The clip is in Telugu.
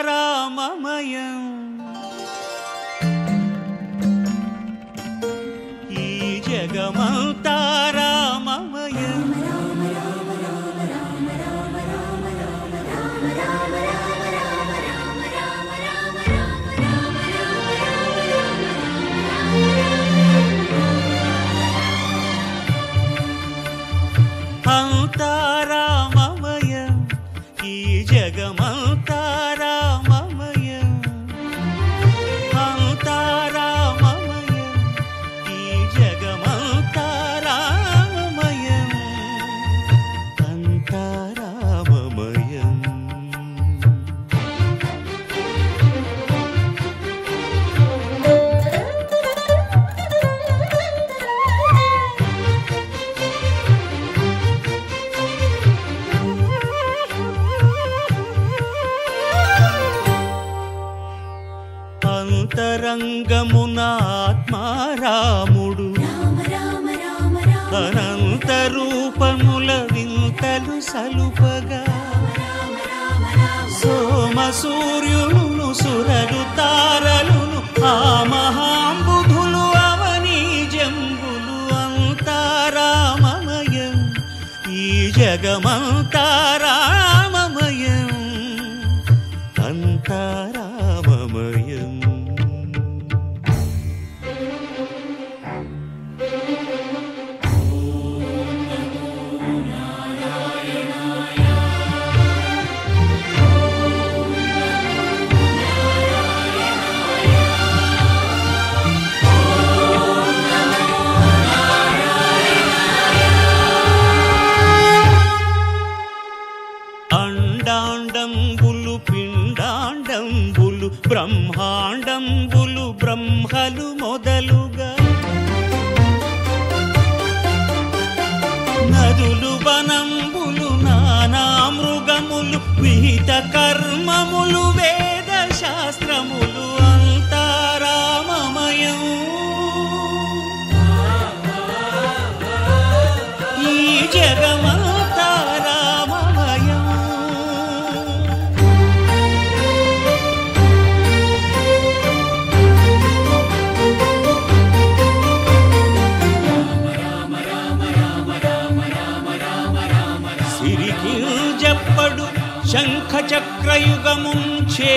అంతారామమయం ఈ జగమంతారామమయం అంతారామమయం ఈ జగమంతారామమయం అంతారామమయం ఈ జగమంతారామమయం అంతారామమయం అంతరంగమున ఆత్మారాముడు అనంత రూపముల వింతలు సలుపగా సోమ సూర్యులను సురలు తారలును ఆ మహాంబుధులు అవనీ జంబులు అంతారామమయం ఈ జగమంతారామమయం అంతారామమయం అండాండంబులు పిండాండంబులు బ్రహ్మాండంబులు బ్రహ్మలు మొదలుగా నదులు వనంబులు నానా మృగములు విహిత కర్మములు వేద శాస్త్రములు అంతారామమయం ఈ జగమంతారామమయం సిరికి జప్పడు శంఖ చక్రయుగముంచే